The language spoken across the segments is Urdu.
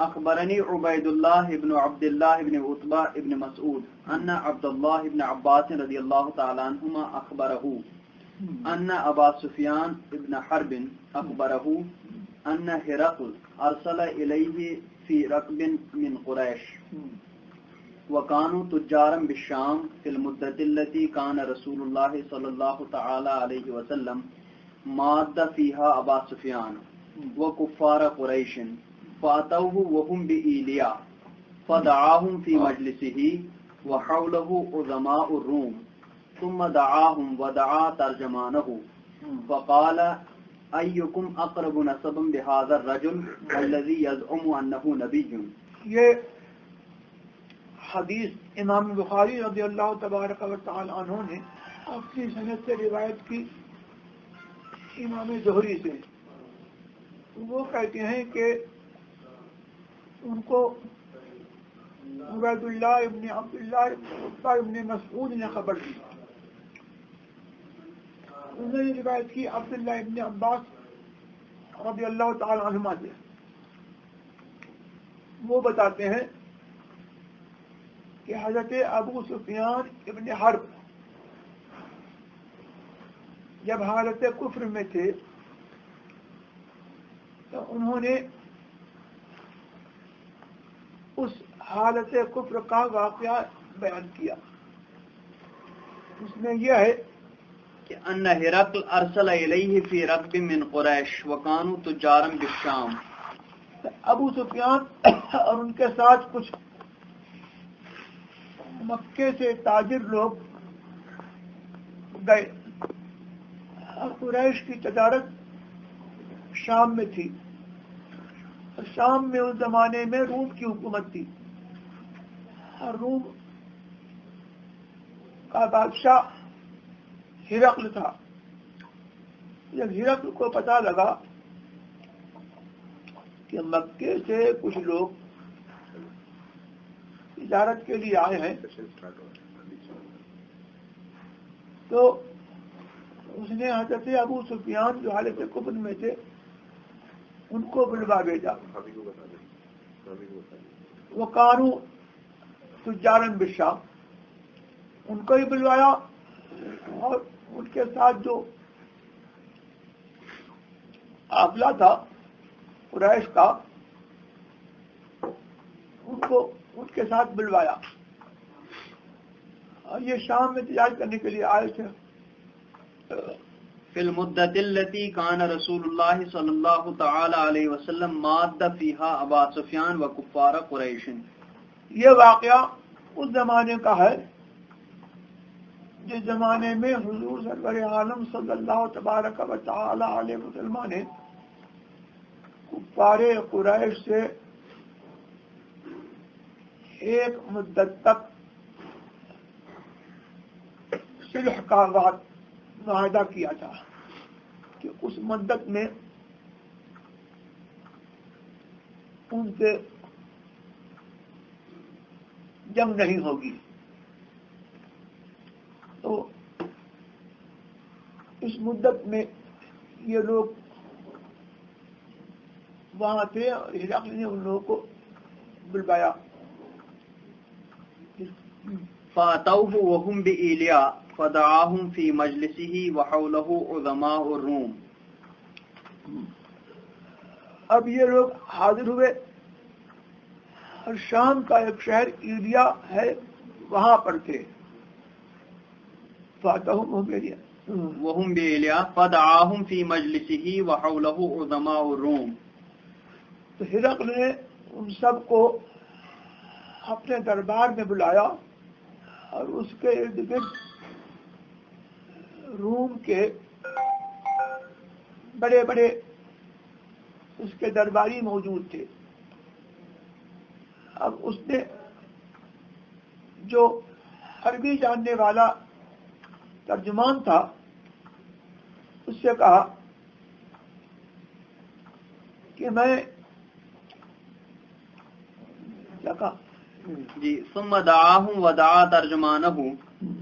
اخبرنی عبید اللہ ابن عبد اللہ ابن عتبہ ابن مسعود ان عبد اللہ ابن عباس رضی اللہ تعالی عنہما اخبرہ ان ابا سفیان ابن حرب اخبرہ ان ہرقل ارسل الیہ فی رکب من قریش وكانوا تجارا بالشام في المدة التي كان رسول الله صلى الله تعالى عليه وسلم ماد فيها أبا سفيان وكفار قريش فأتوه وهم بإيليا فدعاهم في مجلسه وحوله عظماء الروم ثم دعاهم ودعا ترجمانه فقال أيكم أقرب نسبا بهذا الرجل الذي يزعم أنه نبي. یہ حدیث امام بخاری رضی اللہ تبارک و تعالی عنہ نے اپنی سند سے روایت کی امام زہری سے. وہ کہتے ہیں کہ ان کو عبید اللہ ابن عبداللہ عتبہ ابن مسعود نے خبر دی. انہوں نے روایت کی عبداللہ ابن عباس رضی اللہ تعالی عنہما سے. وہ بتاتے ہیں کہ حضرت ابو سفیان ابن حرب جب حالت کفر میں تھے تو انہوں نے اس حالت کفر کا واقعہ بیان کیا. اس میں یہ ہے کہ ان ہرقل ارسل الیہ فی رکب من قریش وکانوا تجارا بالشام. ابو سفیان اور ان کے ساتھ کچھ مکے سے تاجر لوگ گئے. قریش کی تجارت شام میں تھی. شام میں اس زمانے میں روم کی حکومت تھی اور روم کا بادشاہ ہرقل تھا. جب ہرقل کو پتہ لگا کہ مکے سے کچھ لوگ تجارت کے لیے آئے ہیں تو اس نے حضرت ابو سفیان جو حالت کفر میں تھے ان کو بلوا بھیجا. وہ کانو تجارن بالشام ان کو ہی بلوایا اور ان کے ساتھ جو قافلہ تھا قریش کا ان کو ان کے ساتھ بلوایا. اور یہ شام میں تجارت کرنے کے لیے آئے تھے. فی المدت التي كان رسول اللہ صلی اللہ تعالی علیہ وسلم ماد فیہا ابا سفیان وکفار قریش. یہ واقعہ اس زمانے کا ہے جس زمانے میں حضور سرور عالم صلی اللہ تبارک و تعالی علیہ وسلم نے کفار قریش سے ایک مدت تک صلح کا معاہدہ کیا تھا کہ اس مدت میں ان سے جنگ نہیں ہوگی. تو اس مدت میں یہ لوگ وہاں تھے اور ہرقل نے ان لوگوں کو بلوایا. فاتوه وهم بإيليا فدعاهم في مجلسه وحوله عظماء الروم. اب یہ لوگ حاضر ہوئے اور شام کا ایک شہر ایلیا ہے وہاں پر تھے. وهم بإيليا فدعاهم في مجلسه وحوله عظماء الروم. تو ہرقل نے ان سب کو اپنے دربار میں بلایا اور اس کے ارد گرد روم کے بڑے بڑے اس کے درباری موجود تھے. اب اس نے جو عربی جاننے والا ترجمان تھا اس سے کہا کہ میں کیا کہا جی ثم دعاهم ودعا ترجمانه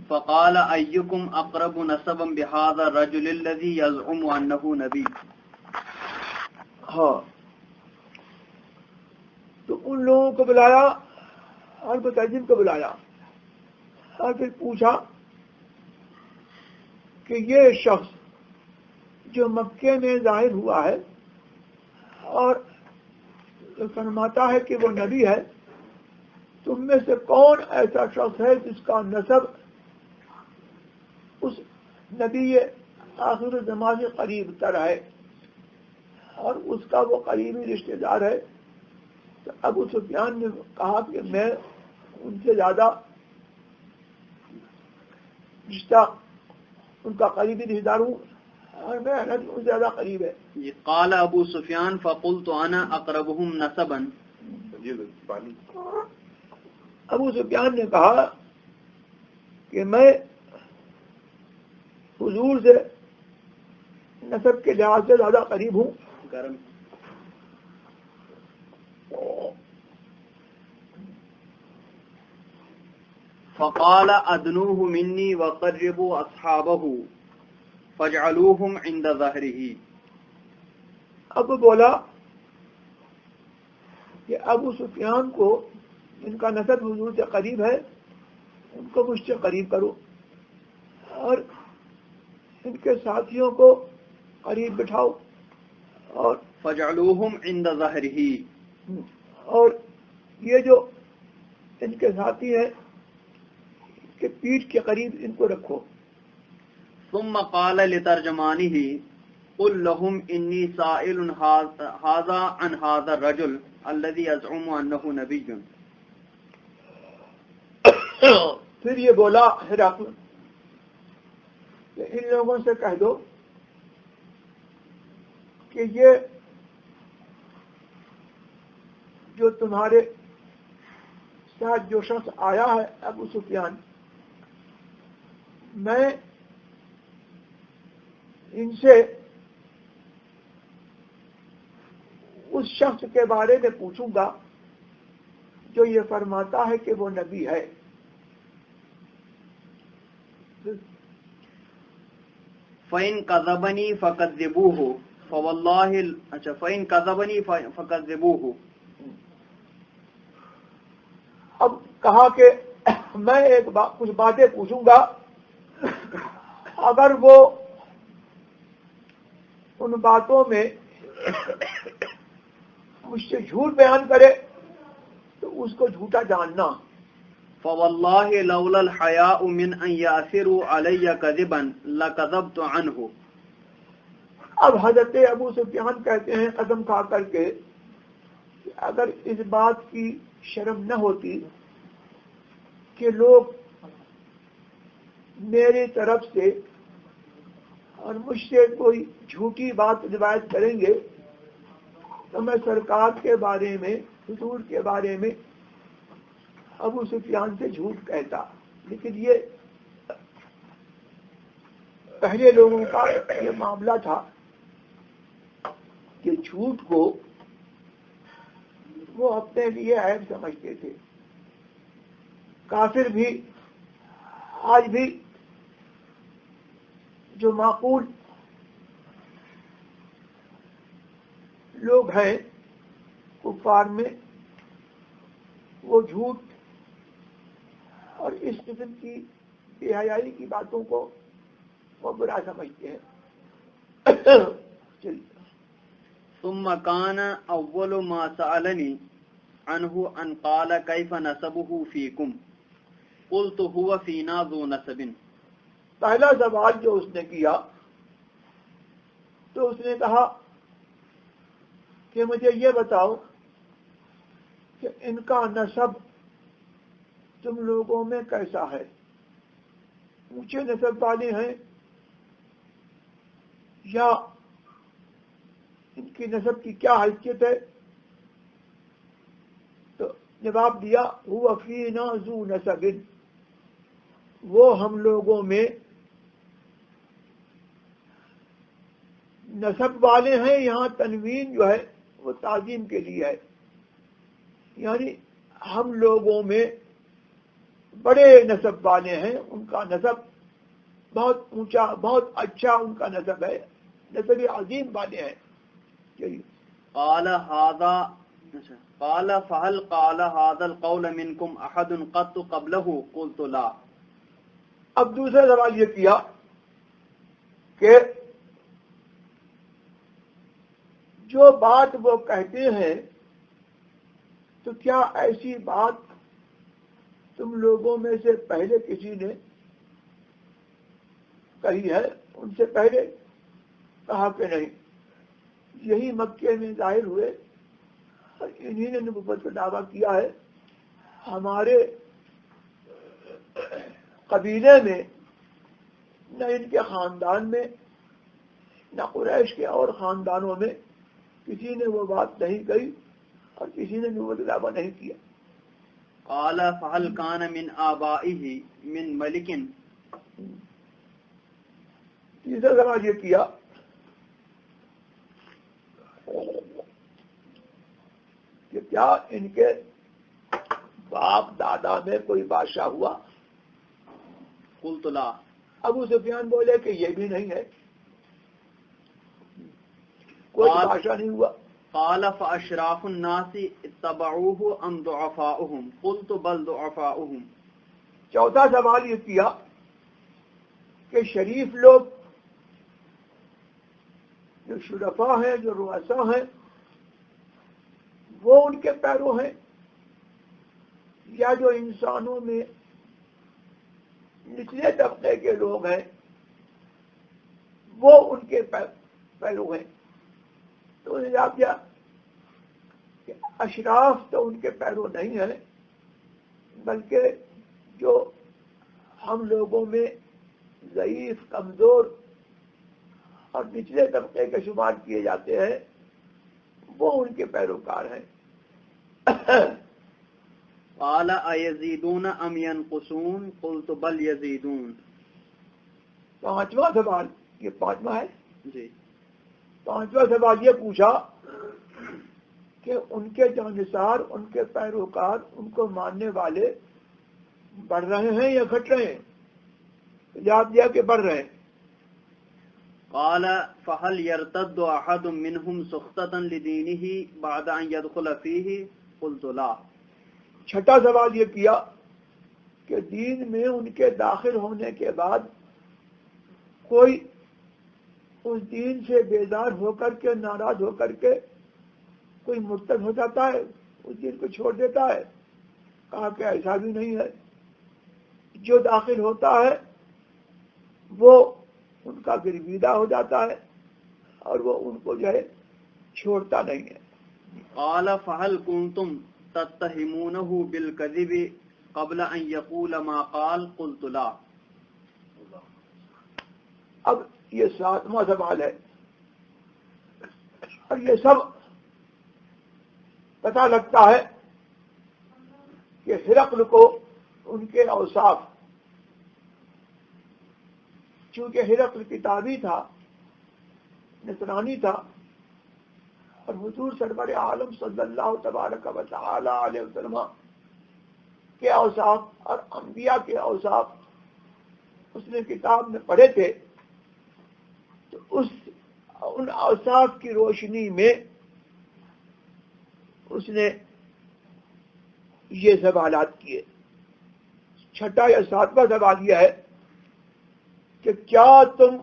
فقال ايكم اقرب نسبا بهذا الرجل الذي يزعم انه نبي. ہاں تو ان لوگوں کو بلایا اور مترجم کو بلایا اور پھر پوچھا کہ یہ شخص جو مکے میں ظاہر ہوا ہے اور فرماتا ہے کہ وہ نبی ہے، تم میں سے کون ایسا شخص ہے جس کا نسب اس نبی آخر الزمان سے قریب تر ہے اور اس کا وہ قریبی رشتہ دار ہے؟ تو ابو سفیان نے کہا کہ میں ان سے زیادہ رشتہ، ان کا قریبی رشتہ دار ہوں اور میں ان سے زیادہ قریب ہے. قال ابو سفیان فقلت انا اقربهم نسبا. ابو سفیان نے کہا کہ میں حضور سے نسب کے لحاظ سے زیادہ قریب ہوں. فقال ادنوه مني وقربوا اصحابه فاجعلوهم عند ظهره. اب بولا کہ ابو سفیان کو جن کا نسب حضور سے قریب ہے ان کو مجھ سے قریب کرو اور ان کے ساتھیوں کو قریب بٹھاؤ اور فاجعلوهم عند ظهره. اور یہ جو ان کے ساتھی ہیں کہ پیٹھ کے قریب ان کو رکھو. ثم قال لترجمانه قل لهم انی سائل هذا عن هذا الرجل الذي يزعم انه نبی. پھر یہ بولا ہرقل کہ ان لوگوں سے کہہ دو کہ یہ جو تمہارے ساتھ جو شخص آیا ہے ابو سفیان، میں ان سے اس شخص کے بارے میں پوچھوں گا جو یہ فرماتا ہے کہ وہ نبی ہے. فَإِن كَذَبَنِي فَكَذِّبُوهُ فَوَاللَّهِ فَإِن كَذَبَنِي فَكَذِّبُوهُ. اب کہا کہ میں کچھ باتیں پوچھوں گا، اگر وہ ان باتوں میں مجھ سے جھوٹ بیان کرے تو اس کو جھوٹا جاننا. فوالله لولا الحياء من ان ياثروا علي كذبا لكذبت عنه. اب حضرت ابو سفیان کہتے ہیں قسم کھا کر کے کہ اگر اس بات کی شرم نہ ہوتی کہ لوگ میری طرف سے اور مجھ سے کوئی جھوٹی بات روایت کریں گے تو میں سرکار کے بارے میں، حضور کے بارے میں ابو سفیان سے جھوٹ کہتا. لیکن یہ پہلے لوگوں کا یہ معاملہ تھا کہ جھوٹ کو وہ اپنے لیے عیب سمجھتے تھے. کافر بھی آج بھی جو معقول لوگ ہیں کفار میں، وہ جھوٹ اور اس قسم کی بے حیائی کی باتوں کو وہ برا سمجھتے ہیں. ثم كان اول ما سألني عنه ان قال كيف نسبه فيكم قلت هو فينا ذو نسب. پہلا سوال جو اس نے کیا تو اس نے کہا کہ مجھے یہ بتاؤ کہ ان کا نسب تم لوگوں میں کیسا ہے، اونچے نسب والے ہیں یا ان کی نسب کی کیا حیثیت ہے؟ تو جواب دیا هو فینا ذو نسب، وہ ہم لوگوں میں نسب والے ہیں. یہاں تنوین جو ہے وہ تعظیم کے لیے ہے، یعنی ہم لوگوں میں بڑے نسب والے ہیں، ان کا نسب بہت اونچا، بہت اچھا ان کا نسب ہے، نسب عظیم والے ہیں. قال هذا قال فهل قال هذا القول منكم احد قط قبله قلت لا. اب دوسرا سوال یہ کیا کہ جو بات وہ کہتے ہیں تو کیا ایسی بات تم لوگوں میں سے پہلے کسی نے کہی ہے؟ ان سے پہلے کہا کہ نہیں. یہی مکے میں ظاہر ہوئے اور انہی نے نبوت کا دعویٰ کیا ہے. ہمارے قبیلے میں نہ ان کے خاندان میں نہ قریش کے اور خاندانوں میں کسی نے وہ بات نہیں کہی اور کسی نے نبوت کا دعویٰ نہیں کیا. قال فهل كان من آبائه من ملك. تیسرا سوال یہ کیا کہ کیا ان کے باپ دادا میں کوئی بادشاہ ہوا؟ قلت لا. ابو سفیان بولے کہ یہ بھی نہیں ہے، کوئی بادشاہ نہیں ہوا. قال فاشراف الناس اتبعوه ام ضعفاؤهم قلت بل ضعفاؤهم. چوتھا سوال یہ کیا کہ شریف لوگ جو شرفا ہیں، جو رؤسا ہیں، وہ ان کے پیرو ہیں یا جو انسانوں میں نچلے طبقے کے لوگ ہیں وہ ان کے پیرو ہیں؟ تو انہوں نے جواب دیا کہ اشراف تو ان کے پیرو نہیں ہیں، بلکہ جو ہم لوگوں میں ضعیف، کمزور اور نچلے طبقے کے شمار کیے جاتے ہیں وہ ان کے پیروکار ہیں. قال ایزیدون ام ینقصون قلت بل یزیدون. پانچواں سوال، یہ پانچواں ہے جی. پانچواں سوال یہ پوچھا کہ ان کے جانثار، ان کے پیروکار، ان کو ماننے والے بڑھ رہے ہیں یا گھٹ رہے ہیں؟ جواب دیا کہ بڑھ رہے ہیں. قال فهل يرتد احد منهم سخطة لدينه بعد ان يدخل فيه قلت لا. چھٹا سوال یہ کیا کہ دین میں ان کے داخل ہونے کے بعد کوئی اس دین سے بیزار ہو کر کے، ناراض ہو کر کے کوئی مرتد ہو جاتا ہے، اس دین کو چھوڑ دیتا ہے؟ کہا کہ ایسا بھی نہیں ہے. جو داخل ہوتا ہے وہ ان کا گرویدہ ہو جاتا ہے اور وہ ان کو جو ہے چھوڑتا نہیں ہے. قال فهل كنتم تتهمونه بالكذب قبل ان يقول ما قال قلت لا. اب یہ ساتواں سوال ہے اور یہ سب پتہ لگتا ہے کہ ہرقل کو ان کے اوصاف، چونکہ ہرقل کتابی تھا، نصرانی تھا، اور حضور سرور عالم صلی اللہ تبارک و تعالی علیہ وسلم کے اوصاف اور انبیاء کے اوصاف اس نے کتاب میں پڑھے تھے، تو ان اوصاف کی روشنی میں اس نے یہ سوالات کیے. چھٹا یا ساتواں سوال یہ ہے کہ کیا تم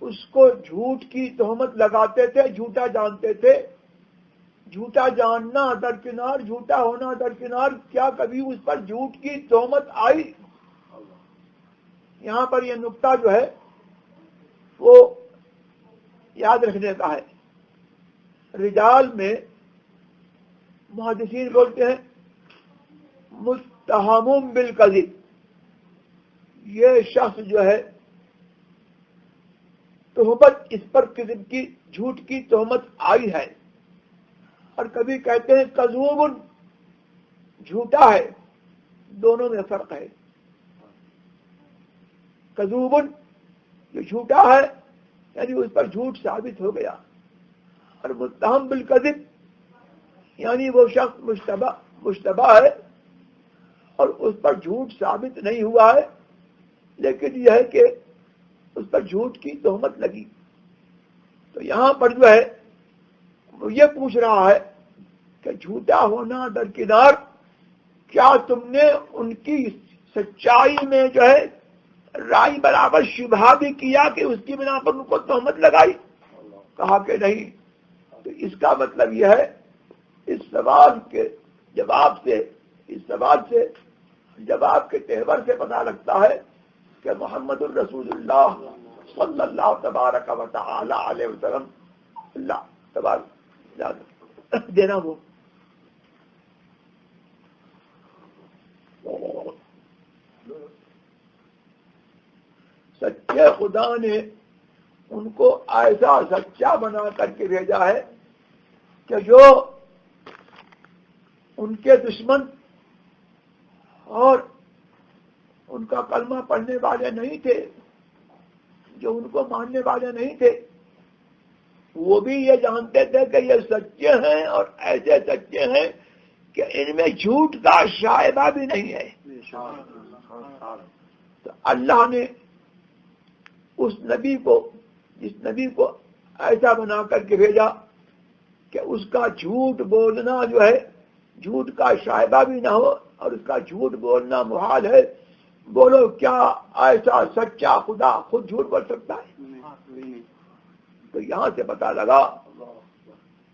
اس کو جھوٹ کی تہمت لگاتے تھے، جھوٹا جانتے تھے؟ جھوٹا جاننا درکنار، جھوٹا ہونا درکنار، کیا کبھی اس پر جھوٹ کی تہمت آئی؟ یہاں پر یہ نقطہ جو ہے وہ یاد رکھنے کا ہے. رجال میں محدثین بولتے ہیں متہم بالکذب، یہ شخص جو ہے تہمت، اس پر کذب کی، جھوٹ کی تہمت آئی ہے. اور کبھی کہتے ہیں کذوب، جھوٹا ہے. دونوں میں فرق ہے. کذوب جو جھوٹا ہے یعنی اس پر جھوٹ ثابت ہو گیا، اور متہم بالکذب یعنی وہ شخص مشتبہ ہے اور اس پر جھوٹ ثابت نہیں ہوا ہے، لیکن یہ ہے کہ اس پر جھوٹ کی تہمت لگی. تو یہاں پر جو ہے وہ یہ پوچھ رہا ہے کہ جھوٹا ہونا درکنار، کیا تم نے ان کی سچائی میں جو ہے رائی برابر شبہ بھی کیا کہ اس کی بنا پر ان کو تہمت لگائی؟ کہا کہ نہیں۔ تو اس کا مطلب یہ ہے، اس سوال کے جواب سے، اس سوال سے جواب کے تہور سے پتہ لگتا ہے کہ محمد الرسول اللہ صلی اللہ تبارک و تعالی علیہ وسلم، اللہ تبارک دینا وہ سچے خدا نے ان کو ایسا سچا بنا کر کے بھیجا ہے کہ جو ان کے دشمن اور ان کا کلمہ پڑھنے والے نہیں تھے، جو ان کو ماننے والے نہیں تھے، وہ بھی یہ جانتے تھے کہ یہ سچے ہیں، اور ایسے سچے ہیں کہ ان میں جھوٹ کا شائبہ بھی نہیں ہے۔ تو اللہ نے اس نبی کو، جس نبی کو ایسا بنا کر کے بھیجا کہ اس کا جھوٹ بولنا جو ہے، جھوٹ کا شائبہ بھی نہ ہو، اور اس کا جھوٹ بولنا محال ہے۔ بولو کیا ایسا سچا خدا خود جھوٹ بول سکتا ہے؟ تو یہاں سے پتہ لگا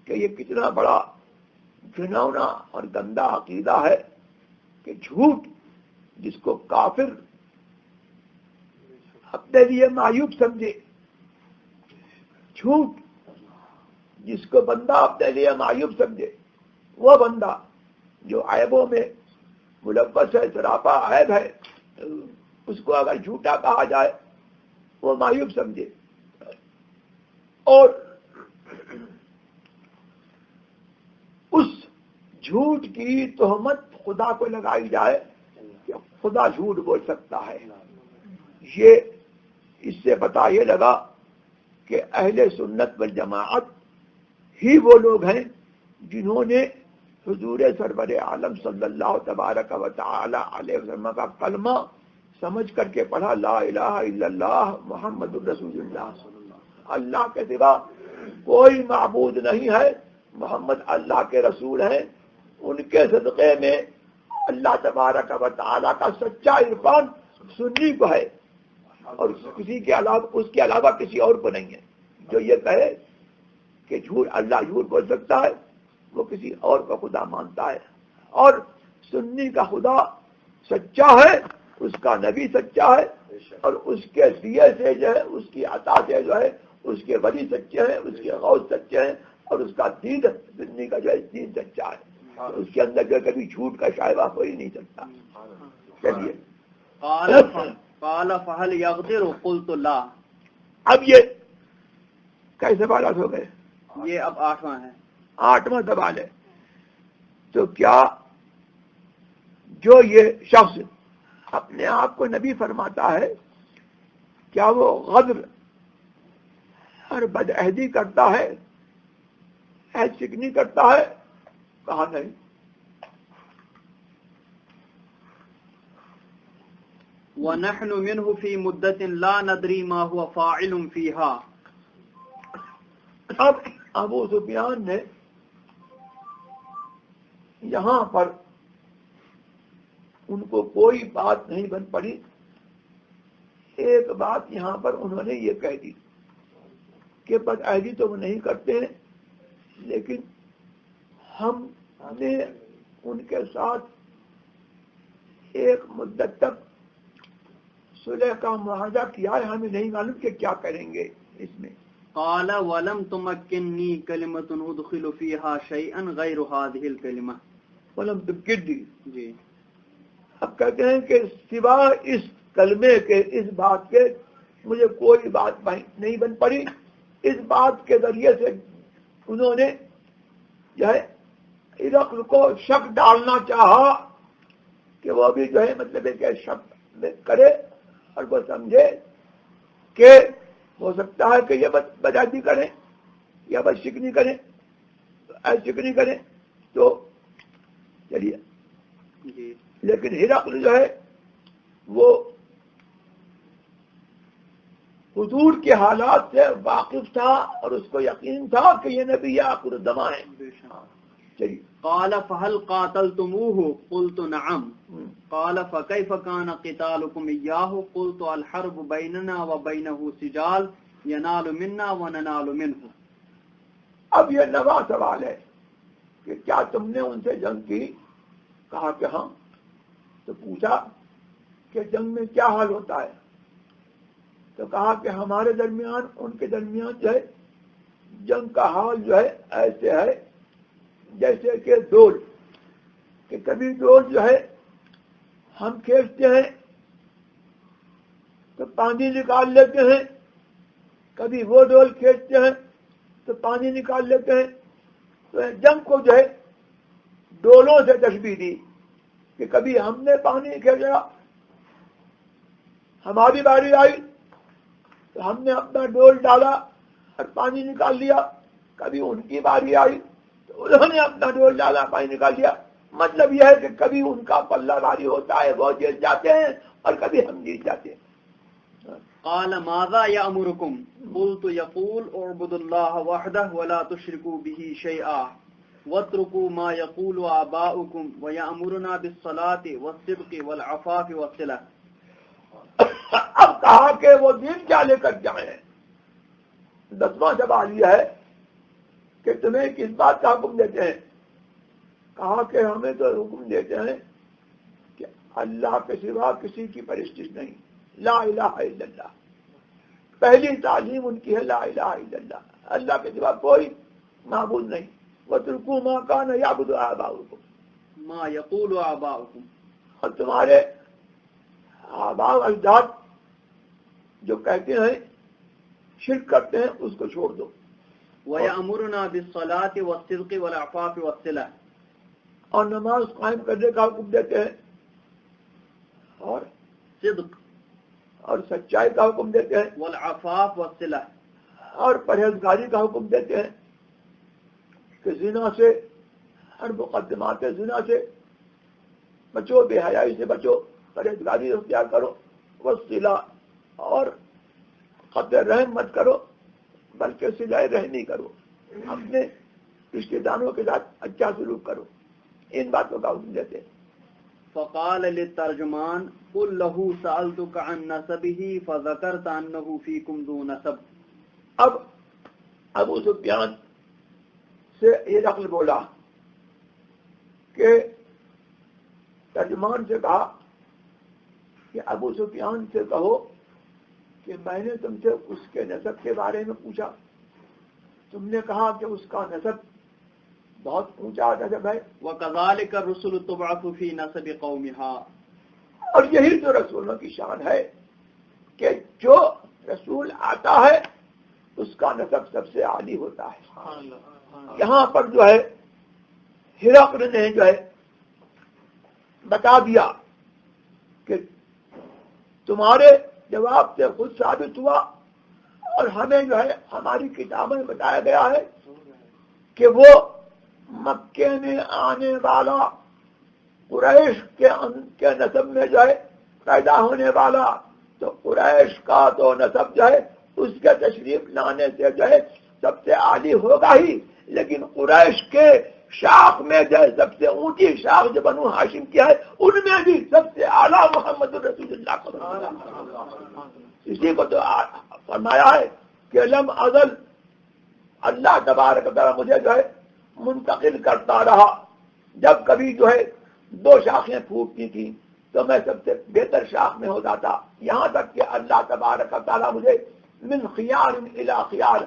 کہ یہ کتنا بڑا گھناؤنا اور گندا عقیدہ ہے کہ جھوٹ جس کو کافر اپنے لیے معیوب سمجھے، جھوٹ جس کو بندہ اپنے لیے معیوب سمجھے، وہ بندہ جو عیبوں میں ملوث ہے، سراپا عیب ہے، اس کو اگر جھوٹا کہا جائے وہ معیوب سمجھے، اور اس جھوٹ کی تہمت خدا کو لگائی جائے کہ خدا جھوٹ بول سکتا ہے۔ یہ اس سے پتہ یہ لگا کہ اہل سنت والجماعت ہی وہ لوگ ہیں جنہوں نے حضور سرور عالم صلی اللہ تبارک و تعالی علیہ وسلم کا کلمہ سمجھ کر کے پڑھا، لا الہ الا اللہ محمد الرسول اللہ، اللہ کے سوا کوئی معبود نہیں ہے، محمد اللہ کے رسول ہیں۔ ان کے صدقے میں اللہ تبارک و تعالی کا سچا عرفان سنی کو ہے، اور کسی کے علاوہ، اس کے علاوہ کسی اور کو نہیں ہے۔ جو یہ کہے کہ جھوٹ، اللہ جھوٹ بول سکتا ہے، وہ کسی اور کو خدا مانتا ہے۔ اور سنی کا خدا سچا ہے، اس کا نبی سچا ہے، اور اس کے دیے سے جو ہے، اس کی عطا سے جو ہے، اس کے ولی سچے ہیں، اس کے غوث سچے ہیں، اور اس کا دین، سنی کا جو ہے دین سچا ہے، اس کے اندر جو کبھی جھوٹ کا شائبہ ہو ہی نہیں سکتا۔ چلیے قال فهل يغدر قلت لا۔ اب یہ کیسے سوالات ہو گئے؟ یہ اب 8واں ہے، 8واں سوال ہے۔ تو کیا جو یہ شخص اپنے آپ کو نبی فرماتا ہے، کیا وہ غدر اور بدعہدی کرتا ہے، عہد شکنی کرتا ہے؟ کہا نہیں۔ وَنَحْنُ مِنْهُ فِي مُدَّةٍ لَا نَدْرِي مَا هُوَ فَاعِلٌ فِيهَا۔ اب ابو سفیان نے یہاں پر ان کو کوئی بات نہیں بن پڑی، ایک بات یہاں پر انہوں نے یہ کہہ دی کہ بدعہدی تو وہ نہیں کرتے ہیں، لیکن ہم نے ان کے ساتھ ایک مدت تک صلح کا معاہدہ کیا ہے، ہمیں نہیں معلوم کہ کیا کریں گے اس میں۔ قال ولم تمكنني كلمة ادخل فيها شيئا غير هذه الكلمة۔ ولم تمكنني، جی، اب کہتے ہیں کہ سوا اس کلمے کے، اس بات کے مجھے کوئی بات نہیں بن پڑی۔ اس بات کے ذریعے سے انہوں نے جو ہے ہرقل کو شک ڈالنا چاہا کہ وہ بھی جو ہے مطلب ہے کہ شک کرے، اور وہ سمجھے کہ ہو سکتا ہے کہ یہ بدعہدی کریں یا بد شکنی کریں، ایس شکنی کریں۔ تو چلیے، جی، لیکن ہرقل جو ہے وہ حضور کے حالات سے واقف تھا، اور اس کو یقین تھا کہ یہ نبی آخر الزماں ہے، چلیے. قال فهل قاتلتموه قلت نعم قال فكيف كان قتالكم إياه قلت الحرب بيننا وبينه سجال ينال منا وننال منه. اب یہ نواں سوال ہے کہ کیا تم نے ان سے جنگ کی؟ کہا کہ ہاں. تو پوچھا کہ جنگ میں کیا حال ہوتا ہے؟ تو کہا کہ ہمارے درمیان ان کے درمیان جو ہے جنگ کا حال جو ہے ایسے ہے جیسے کہ ڈول، کہ کبھی ڈول جو ہے ہم کھینچتے ہیں تو پانی نکال لیتے ہیں، کبھی وہ ڈول کھینچتے ہیں تو پانی نکال لیتے ہیں. تو جنگ کو جو ہے ڈولوں سے تشبیہ دی کہ کبھی ہم نے پانی کھینچا، ہماری باری آئی تو ہم نے اپنا ڈول ڈالا اور پانی نکال لیا، کبھی ان کی باری آئی تو انہوں نے اپنا ڈول ڈالا پانی نکال لیا. مطلب یہ ہے کہ کبھی ان کا پلہ باری ہوتا ہے، وہ جیت جاتے ہیں، اور کبھی ہم جیت جاتے ہیں. قال ماذا يأمركم قلت يقول اعبدوا الله وحده ولا تشركوا به شيئا واتركوا ما يقول آباؤكم ويأمرنا بالصلاة والصدق والعفاف والصلة. اب کہا کہ وہ دین کیا لے کر جائیں. 10واں سوال یہ ہے کہ تمہیں کس بات کا حکم دیتے ہیں؟ کہا کہ ہمیں تو حکم دیتے ہیں کہ اللہ کے سوا کسی کی پرستش نہیں، لا الہ الا اللہ. پہلی تعلیم ان کی ہے لا الہ الا اللہ، اللہ کے سوا کوئی معبود نہیں. وَاتَّقُوا مَا كَانَ يَعْبُدُ آبَاؤُكُمْ ما يقول آباؤكم، اور تمہارے آباء اجداد جو کہتے ہیں شرک کرتے ہیں اس کو چھوڑ دو. وَيَأْمُرُنَا بِالصَّلَاةِ وَالصِّدْقِ وَالْعَفَافِ وَالصِّلَةِ، اور نماز قائم کرنے کا حکم دیتے ہیں، اور صدق اور سچائی کا حکم دیتے ہیں، والعفاف والصلة، اور پرہیزگاری کا حکم دیتے ہیں کہ زنا سے، ہر مقدمات زنا سے بچو، بے حیائی سے بچو، پرہیزگاری اختیار کرو. والصلہ، اور قطع رحم مت کرو بلکہ صلہ رحمی کرو، اپنے رشتہ داروں کے ساتھ اچھا سلوک کرو. ان باتوں کا حکم دیتے ہیں. فقال للترجمان قل له سألتك عن نسبه فذكرت أنه فيكم ذو نسب. اب ابو سفیان سے یہ نقل بولا کہ ترجمان سے کہا کہ ابو سفیان سے کہو کہ میں نے تم سے اس کے نسب کے بارے میں پوچھا، تم نے کہا کہ اس کا نسب بہت اونچا نسب ہے. وَكَذَلِكَ الرُّسُلُ تُبْعَثُ فِي نَسَبِ قَوْمِهَا، اور یہی تو رسولوں کی شان ہے کہ جو رسول آتا ہے اس کا نسب سب سے عالی ہوتا ہے. یہاں پر جو ہے ہرقل نے جو ہے بتا دیا کہ تمہارے جواب سے خود ثابت ہوا، اور ہمیں جو ہے ہماری کتابوں میں بتایا گیا ہے کہ وہ مکے میں آنے والا قریش کے نسب میں جو ہے پیدا ہونے والا، تو قریش کا تو نسب جو ہے اس کے تشریف لانے سے جو ہے سب سے عالی ہوگا ہی، لیکن قریش کے شاخ میں جو ہے سب سے اونچی شاخ جو بنو ہاشم کی ہے ان میں بھی سب سے اعلیٰ محمد رسول اللہ صلی اللہ علیہ وسلم. اسی کو تو فرمایا ہے کہ لم ازل، اللہ تبارک و تعالیٰ مجھے جو ہے منتقل کرتا رہا. جب کبھی جو ہے 2 شاخیں پھوٹتی تھیں تو میں سب سے بہتر شاخ میں ہوتا تھا، یہاں تک کہ اللہ تبارک و تعالیٰ مجھے من خیار الی خیار،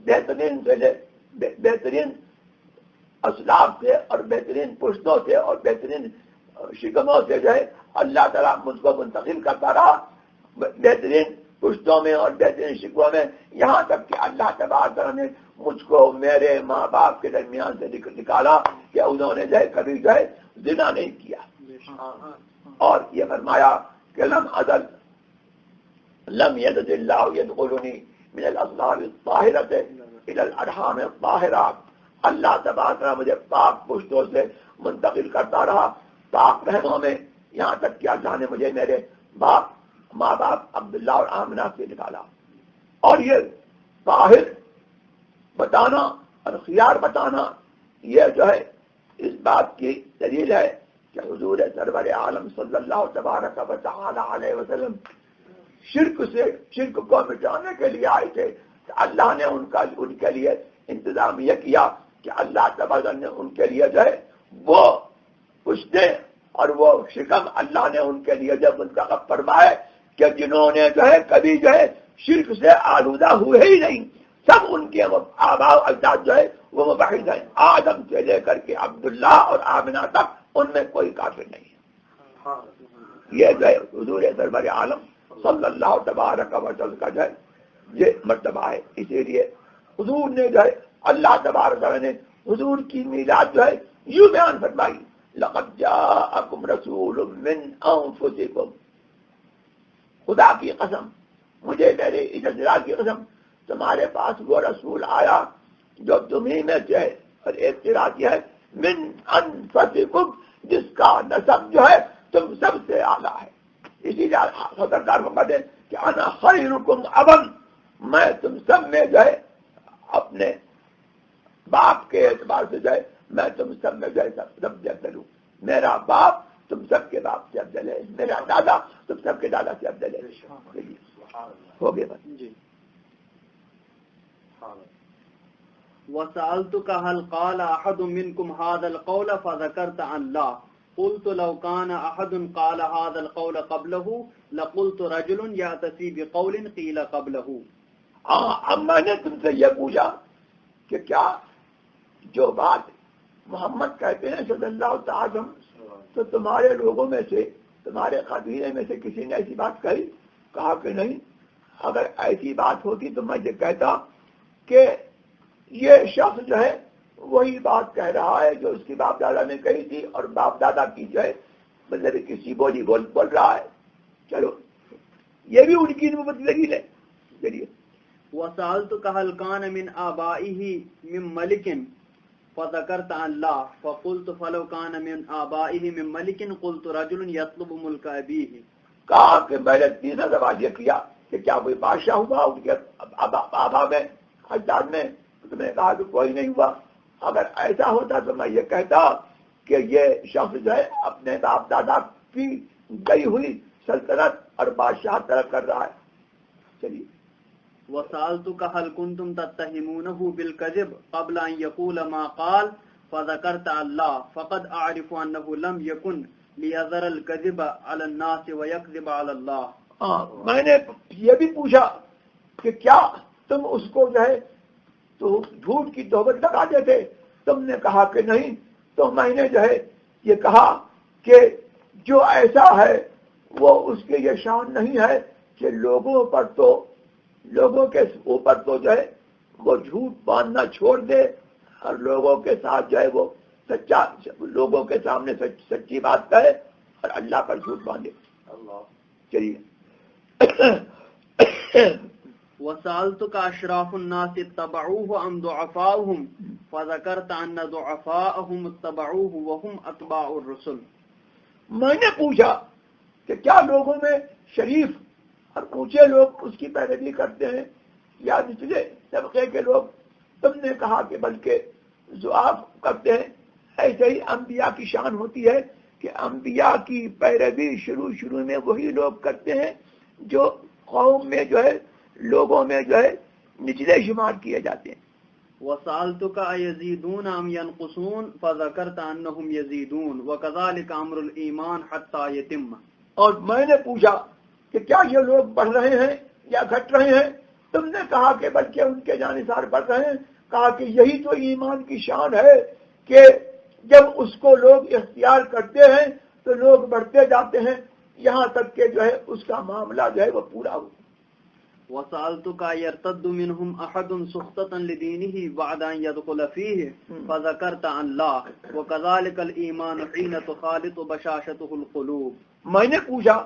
بہترین سے لے بہترین اسلاف سے اور بہترین پشتوں سے اور بہترین شکموں سے جو ہے اللہ تعالیٰ مجھ کو منتقل کرتا رہا، بہترین پشتوں میں اور بہترین شکموں میں، یہاں تک کہ اللہ تبارک تعالیٰ نے مجھ کو میرے ماں باپ کے درمیان سے نکالا کہ انہوں نے جو ہے کبھی جو ہے زنا نہیں کیا. اور یہ فرمایا کہ لم ازل لم یزد اللہ یدخلنی من الاصلاب الطاہرۃ الی الارحام الطاہرات، اللہ تبارک تعالیٰ مجھے پاک پشتوں سے منتقل کرتا رہا پاک رحموں میں، یہاں تک کہ اللہ نے مجھے میرے ماں باپ عبداللہ اور آمنہ سے نکالا. اور یہ طاہر بتانا اور خیار بتانا یہ جو ہے اس بات کی دلیل ہے کہ حضور سرور عالم صلی اللہ تبارک و تعالی علیہ وسلم شرک کو مٹانے کے لیے آئے تھے. اللہ نے ان کے لیے انتظام یہ کیا کہ اللہ تبارک نے ان کے لیے جو ہے وہ کچھ دے, اور وہ شکم اللہ نے ان کے لیے جب منتخب فرمائے کہ جنہوں نے جو ہے کبھی جو ہے شرک سے آلودہ ہوئے ہی نہیں, سب ان کے آباء و اجداد جو ہے وہ مباحث ہیں, آدم سے لے کر کے عبداللہ اور آمنہ تک ان میں کوئی کافر نہیں ہے. یہ جو ہے حضور سرور عالم صلی اللہ تبارک و تعالی کا جو ہے یہ مرتبہ ہے. اسی لیے حضور نے جو ہے اللہ تبارک و تعالی نے حضور کی میلاد جو ہے یوں بیان فرمائی, لقد جاءکم رسول من انفسکم, خدا کی قسم, مجھے میرے اجلال کی قسم, تمہارے پاس وہ رسول آیا جو تمہیں میں سے ہے, اور ایک قرات ہے من انفسکم, جس کا نسب جو ہے تم سب سے اعلیٰ ہے. اسی لیے سرکار فرماتے ہیں کہ انا خیرکم ابا, میں تم سب میں جو ہے اپنے باپ کے اعتبار سے جو ہے میں تم سب میں جو ہے سب افضل ہوں. میرا باپ تم سب کے باپ سے افضل ہے, میرا دادا تم سب کے دادا سے افضل ہے. ہو گئے بس جی. وسألتك هل قال أحد منكم هذا القول فذكرت عن لا, قلت لو كان أحد قال هذا القول قبله لقلت رجل يأتي بقول قيل قبله. اب میں نے تم سے یہ پوچھا کہ کیا جو بات محمد کہتے ہیں صلی اللہ تعالی وسلم, تو تمہارے لوگوں میں سے, تمہارے قبیلے میں سے کسی نے ایسی بات کہی؟ کہا کہ نہیں. اگر ایسی بات ہوتی تو میں یہ کہتا کہ یہ شخص جو ہے وہی بات کہہ رہا ہے جو اس کی باپ دادا نے کہی تھی, اور باپ دادا کی جو ہے مطلب کسی بولی بول رہا ہے. چلو یہ بھی ان کی نبوت دلیل ہے. چلیے. وسألتك هل كان من آبائه من ملك فذكرت عن لا, فقلت فلو كان من آبائه من ملك قلت رجل يطلب ملك أبيه. کہا کہ میں نے تیسرا سوال یہ کیا کہ کیا کوئی بادشاہ ہوا ان کے آبا میں, اجداد میں؟ تو میں نے کہا کہ کوئی نہیں ہوا. اگر ایسا ہوتا تو میں یہ کہتا کہ یہ شخص جو ہے اپنے باپ دادا کی گئی ہوئی سلطنت اور بادشاہ طلب کر رہا ہے. چلیے. وسألتك هل كنتم تتهمونه بالكذب قبل أن يقول ما قال فذكرت الله, فقد أعرف أنه لم يكن ليذر الكذب على الناس ويكذب على الله. میں نے یہ بھی پوچھا کہ کیا تم اس کو جو ہے تو جھوٹ کی تہمت لگاتے تھے؟ تم نے کہا کہ نہیں. تو میں نے جو ہے یہ کہا کہ جو ایسا ہے وہ اس کے یہ شان نہیں ہے کہ لوگوں کے اوپر تو جو ہے وہ جھوٹ باندھنا چھوڑ دے, اور لوگوں کے ساتھ جو ہے وہ سچا, لوگوں کے سامنے سچی بات کہے اور اللہ پر جھوٹ باندھے. چلیے. وسألتك أشراف الناس اتبعوه أم ضعفاؤهم فذكرت أن ضعفاءهم اتبعوه وهم أتباع الرسل. میں نے پوچھا کہ کیا لوگوں میں شریف اور اونچے لوگ اس کی پیروی کرتے ہیں یا نچلے طبقے کے لوگ؟ تم نے کہا کہ بلکہ ضعاف کرتے ہیں. ایسے ہی انبیاء کی شان ہوتی ہے کہ انبیاء کی پیروی شروع میں وہی لوگ کرتے ہیں جو قوم میں جو ہے لوگوں میں جو ہے نچلے شمار کیے جاتے ہیں. وسألتك أيزيدون أم ينقصون فذكرت أنهم يزيدون وكذلك أمر الإيمان حتى يتم. اور میں نے پوچھا کہ کیا یہ لوگ بڑھ رہے ہیں یا گھٹ رہے ہیں؟ تم نے کہا کہ بلکہ ان کے جانصار بڑھ رہے ہیں. کہا کہ یہی تو ایمان کی شان ہے کہ جب اس کو لوگ اختیار کرتے ہیں تو لوگ بڑھتے جاتے ہیں یہاں تک کہ جو ہے اس کا معاملہ جو ہے وہ پورا ہو. وسألتك يرتد منهم أحد سخطة لدينه بعد أن يدخل فيه فذكرت عن لا, وكذلك الإيمان حين تخالط بشاشته القلوب. میں نے پوچھا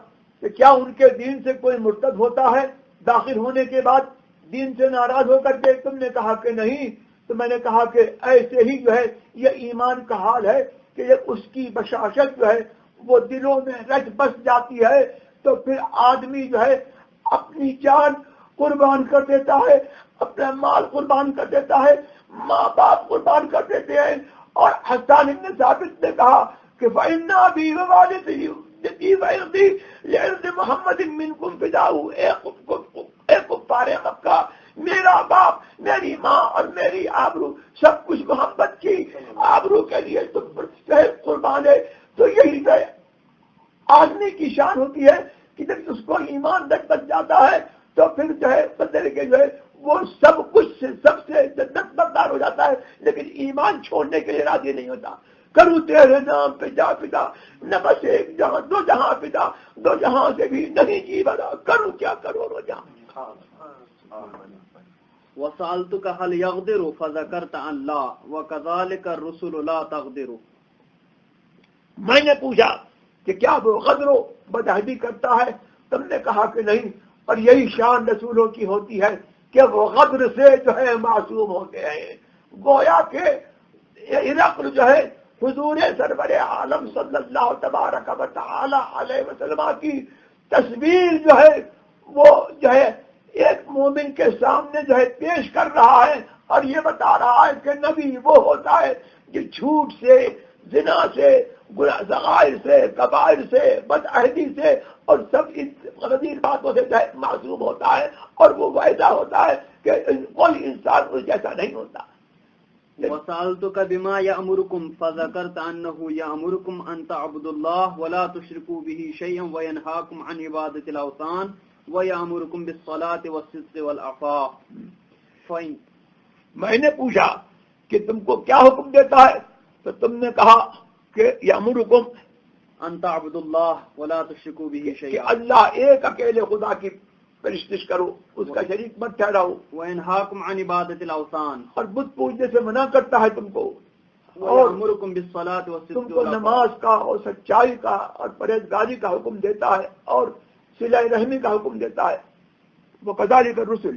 کہ کیا ان کے دین سے کوئی مرتد ہوتا ہے داخل ہونے کے بعد دین سے ناراض ہو کر کے؟ تم نے کہا کہ نہیں. تو میں نے کہا کہ ایسے ہی جو ہے یہ ایمان کا حال ہے کہ یہ اس کی بشاشت جو ہے وہ دلوں میں رچ بس جاتی ہے تو پھر آدمی جو ہے اپنی جان قربان کر دیتا ہے, اپنا مال قربان کر دیتا ہے, ماں باپ قربان کر دیتے ہیں, اور حسان بن ثابت نے کہا کہ فَإِنَّ أَبِي وَوَالِدِي وَعِرْضِي لِعِرْضِ مُحَمَّدٍ مِّنْكُمْ فِدَاءُ اے کفار مکہ، میرا باپ، میری ماں اور میری آبرو سب کچھ محمد کی آبرو کے لیے تم پر قربان ہے. تو یہی ہے آدمی کی شان ہوتی ہے کہ جب اس کو ایمان تک بچ جاتا ہے تو پھر جو ہے بندے کے جو ہے وہ سب کچھ سے سب سے جنت بردار ہو جاتا ہے، لیکن ایمان چھوڑنے کے لیے راضی نہیں ہوتا. کروں تیرے نام پہ جا فدا، نہ بس ایک جہاں دو جہاں فدا، دو جہاں سے بھی نہیں جی بدا، کروں کیا کرو رو جہاں. وسألتك هل يغدر فذكرت عن لا وكذلك الرسل لا تغدر. میں نے پوچھا کہ کیا وہ غدر و بدعہدی کرتا ہے؟ تم نے کہا کہ نہیں، اور یہی شان رسولوں کی ہوتی ہے کہ وہ غدر سے جو ہے معصوم ہوتے ہیں. گویا کہ ہرقل جو ہے حضور سرور عالم صلی اللہ تبارک و تعالی علیہ وسلم کی تصویر جو ہے وہ جو ہے ایک مومن کے سامنے جو ہے پیش کر رہا ہے، اور یہ بتا رہا ہے کہ نبی وہ ہوتا ہے جو جھوٹ سے، زنا سے، صغائر سے، کبائر سے، بدعہدی سے اور سب ان غیر باتوں سے جو ہے معصوم ہوتا ہے، اور وہ وعدہ ہوتا ہے کہ کوئی انسان اس جیسا نہیں ہوتا. وسألتك بما يأمركم فذكرت أنه يأمركم أن تعبدوا الله ولا تشركوا به شيئا وينهاكم عن عبادة الأوثان ويأمركم بالصلاة والصدق والعفاف. میں نے پوچھا کہ تم کو کیا حکم دیتا ہے، تو تم نے کہا کہ یامرکم ان تعبدوا اللہ ولا تشرکوا به کہ شیئا، اللہ ایک اکیلے خدا کی پرستش کرو، اس کا شریک مت ٹھہراؤ. وینہاکم عن عبادت الاوثان، اور بت پوجنے سے منع کرتا ہے تم کو، اور ویأمرکم بالصلاة تم والصدق کو والعفاف. نماز کا اور سچائی کا اور پرہیزگاری کا حکم دیتا ہے، اور صلہ رحمی کا حکم دیتا ہے. وکذالک الرسل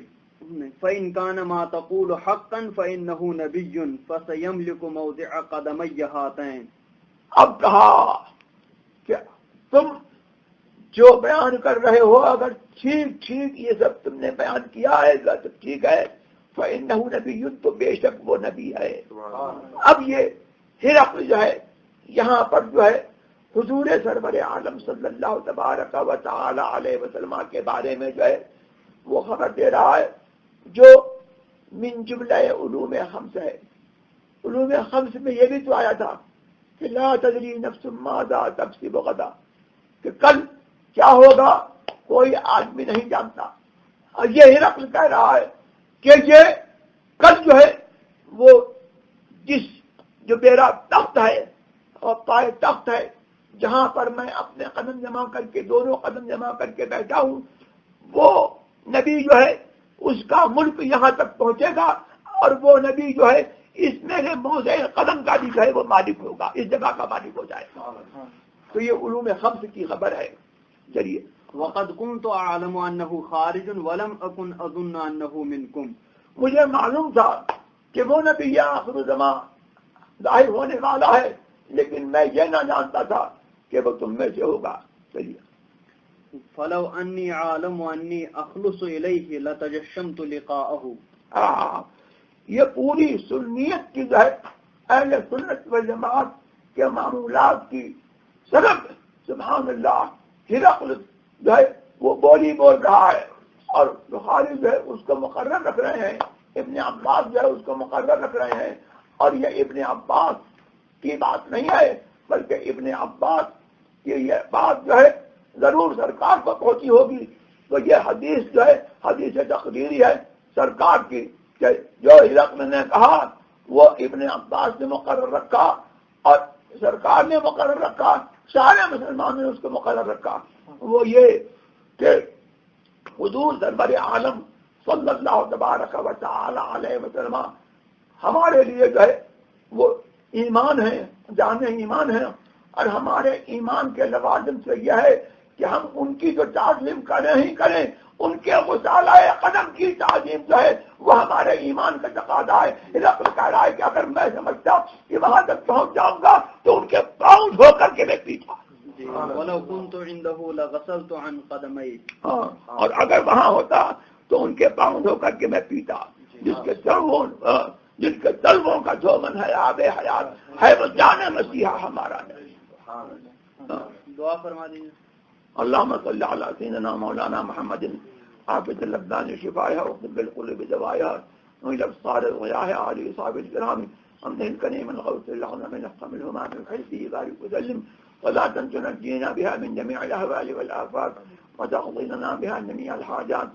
فإن كان ما تقول حقا فإنه نبي فسيملك موضع قدمي هاتين. اب کہا کہ تم جو بیان کر رہے ہو اگر ٹھیک ٹھیک یہ سب تم نے بیان کیا ہے سب ٹھیک ہے، فإنه نبی، تو بے شک وہ نبی ہے. اب یہ ہرقل جو ہے یہاں پر جو ہے حضور سرور عالم صلی اللہ تبارک و تعالی علیہ وسلم کے بارے میں جو ہے وہ خبر دے رہا ہے جو من جملہ علوم خمس ہے. علوم خمس میں یہ بھی تو آیا تھا کہ لا تدری نفس ماذا تکسب غدا، کہ کل کیا ہوگا کوئی آدمی نہیں جانتا. اور یہ ہرقل کہہ رہا ہے کہ یہ کل جو ہے وہ جس جو میرا تخت ہے اور پائے تخت ہے جہاں پر میں اپنے قدم جمع کر کے دونوں قدم جمع کر کے بیٹھا ہوں، وہ نبی جو ہے اس کا ملک یہاں تک پہنچے گا، اور وہ نبی جو ہے اس میرے موضع قدم کا بھی جو ہے وہ مالک ہوگا، اس جگہ کا مالک ہو جائے گا. تو یہ علوم خمس کی خبر ہے. چلیے. وقد كنت اعلم انه خارج ولم اكن اظن انه منكم. مجھے معلوم تھا کہ وہ نبی آخر زمان ظاہر ہونے والا ہے، لیکن میں یہ نہ جانتا تھا کہ وہ تم میں سے ہوگا. چلیے. فلو انی عالم انی اخلص الیہ لتجشمت لقاءه. یہ پوری سنیت کی جو ہے اہل سنت و جماعت کے معمولات کی سبب. سبحان اللہ. ہرقل جو ہے وہ بولی بول رہا ہے، اور بخاری جو ہے اس کو مقرر رکھ رہے ہیں، ابن عباس جو ہے اس کو مقرر رکھ رہے ہیں. اور یہ ابن عباس کی بات نہیں ہے، بلکہ ابن عباس کی یہ بات جو ہے ضرور سرکار کو پہنچی ہوگی. تو یہ حدیث جو ہے حدیث تقریری ہے سرکار کی، کہ جو ہرقل نے کہا وہ ابن عباس نے مقرر رکھا اور سرکار نے مقرر رکھا، سارے مسلمانوں نے اس کو مقرر رکھا. وہ یہ کہ حضور سرور عالم صلی اللہ تبارک و تعالی علیہ وسلم ہمارے لیے جو ہے وہ ایمان ہے، جامع ایمان ہے. اور ہمارے ایمان کے لوازم سے یہ ہے کہ ہم ان کی جو تعظیم کریں ہی کریں، ان کے غسالہ قدم کی تعظیم جو ہے وہ ہمارے ایمان کا تقاضا ہے. ہرقل کہہ رہا ہے کہ اگر میں سمجھتا کہ وہاں تک پہنچ جاؤں گا تو ان کے پاؤں دھو کر کے میں پیتا. ولو كنت عنده لغسلت عن قدمي. اور اگر وہاں ہوتا تو ان کے پاؤں دھو کر کے میں پیتا، جس کے جن کے طلبوں کا دھومن ہے آب حیات ہے وہ جان مسیحا ہمارا دعا فرما دیجیے. اللهم صل على سيدنا مولانا محمد عابد الابدان شفائها وطب القلوب دوائها وإلى ابصار الغياها آله صحابه الكرام امن الكريم الغوث الاعظم نفخم الهمام الحزبي ذلك وسلم صلاة تنجينا بها من جميع الاهوال والآفات وتقضي لنا بها جميع الحاجات